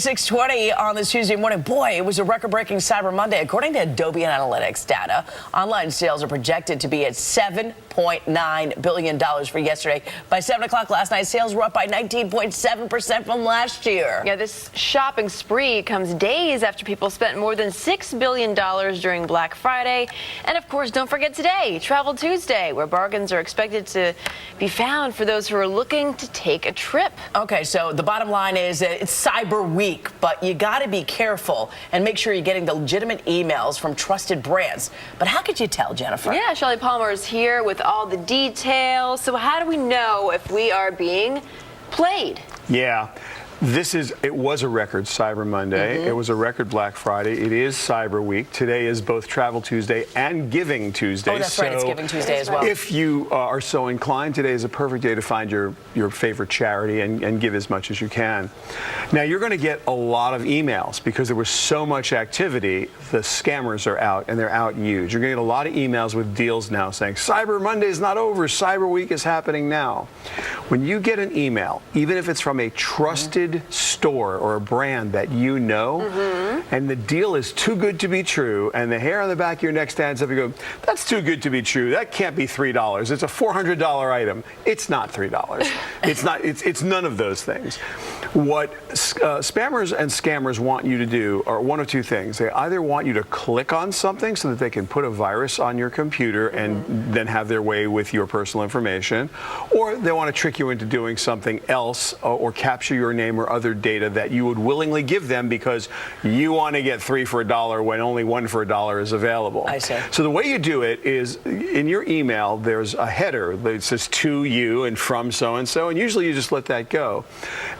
6:20 on this Tuesday morning. Boy, it was a record-breaking Cyber Monday. According to Adobe Analytics data, online sales are projected to be at $7.9 billion for yesterday. By 7 o'clock last night, sales were up by 19.7% from last year. Yeah, this shopping spree comes days after people spent more than $6 billion during Black Friday. And of course, don't forget today, Travel Tuesday, where bargains are expected to be found for those who are looking to take a trip. Okay, so the bottom line is that it's Cyber Week, but you got to be careful and make sure you're getting the legitimate emails from trusted brands. But how could you tell, Jennifer? Yeah, Shelly Palmer is here with all the details. So how do we know if we are being played? Yeah. It was a record Cyber Monday. It was a record Black Friday. It is Cyber Week. Today is both Travel Tuesday and Giving Tuesday. Oh, that's right. It's Giving Tuesday as well. If you are so inclined, today is a perfect day to find your favorite charity and give as much as you can. Now, you're going to get a lot of emails because there was so much activity. The scammers are out, and they're out huge. You're going to get a lot of emails with deals now saying, Cyber Monday is not over. Cyber Week is happening now. When you get an email, even if it's from a trusted store or a brand that you know, and the deal is too good to be true, and the hair on the back of your neck stands up, you go, that's too good to be true. That can't be $3. It's a $400 item. It's not $3. It's not. It's none of those things. What spammers and scammers want you to do are one of two things. They either want you to click on something so that they can put a virus on your computer and then have their way with your personal information, or they want to trick you into doing something else or capture your name or other data that you would willingly give them because you want to get 3 for a dollar when only 1 for a dollar is available. I see. So the way you do it is in your email, there's a header that says to you and from so-and-so, and usually you just let that go.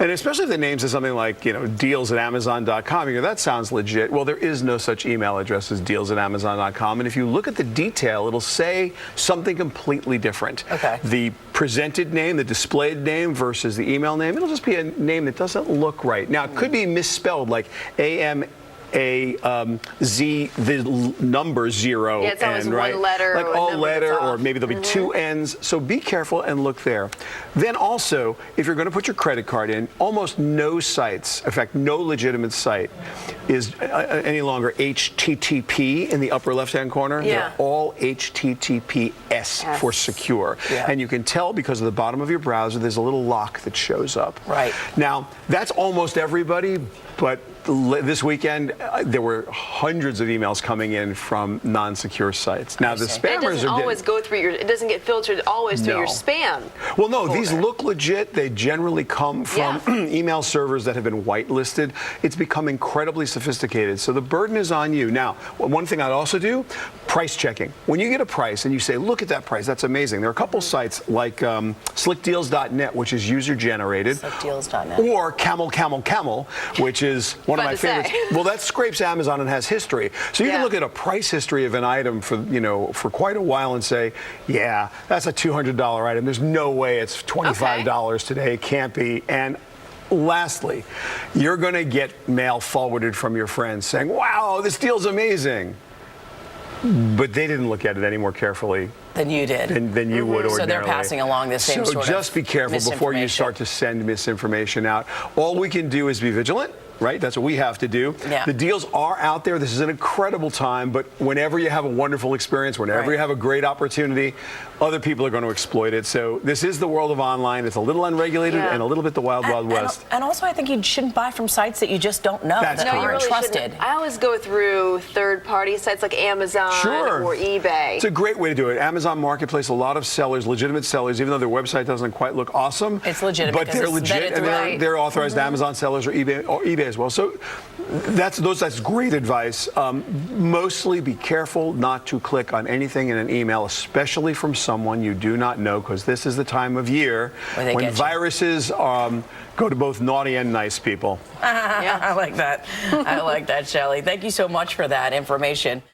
And especially if the name says something like, deals at Amazon.com, you go, that sounds legit. Well, there is no such email address as deals at Amazon.com. And if you look at the detail, it'll say something completely different. Okay. The presented name, the displayed name versus the email name, it'll just be a name that doesn't look right. Now, it could be misspelled like AMAZ, the number 0. Yeah, it's always right? one letter. Like all letter, or maybe there'll be 2 N's. So be careful and look there. Then also, if you're going to put your credit card in, almost no sites, in fact, no legitimate site is any longer HTTP in the upper left-hand corner. Yeah. They're all HTTPS for secure. Yeah. And you can tell because of the bottom of your browser, there's a little lock that shows up. Right. Now, that's almost everybody, but this weekend, there were hundreds of emails coming in from non-secure sites. Now, the spammers it doesn't always go through it doesn't get filtered always through your spam. Well, no, these look legit. They generally come from email servers that have been whitelisted. It's become incredibly sophisticated. So the burden is on you. Now, one thing I'd also do, price checking. When you get a price and you say, look at that price, that's amazing. There are a couple sites like slickdeals.net, which is user-generated. Slickdeals.net. Or Camel, which is one of my favorites. Well, that scrapes Amazon and has history. So you can look at a price history of an item for quite a while and say, yeah, that's a $200 item. There's no way it's $25 today. It can't be. And lastly, you're going to get mail forwarded from your friends saying, wow, this deal's amazing. But they didn't look at it any more carefully than you did. Than you would ordinarily. So they're passing along the same sort of So just be careful before you start to send misinformation out. All we can do is be vigilant. Right? That's what we have to do. Yeah. The deals are out there. This is an incredible time, but whenever you have a wonderful experience, whenever you have a great opportunity, other people are going to exploit it. So this is the world of online. It's a little unregulated and a little bit the wild, wild west. And also, I think you shouldn't buy from sites that you just don't know. That's that correct. aren't trusted. I always go through third-party sites like Amazon or eBay. It's a great way to do it. Amazon Marketplace, a lot of sellers, legitimate sellers, even though their website doesn't quite look awesome. It's legitimate. But they're legit, and they're authorized Amazon sellers or eBay as well. So that's great advice. Mostly be careful not to click on anything in an email, especially from someone you do not know, because this is the time of year when viruses go to both naughty and nice people. I like that. I like that, Shelly. Thank you so much for that information.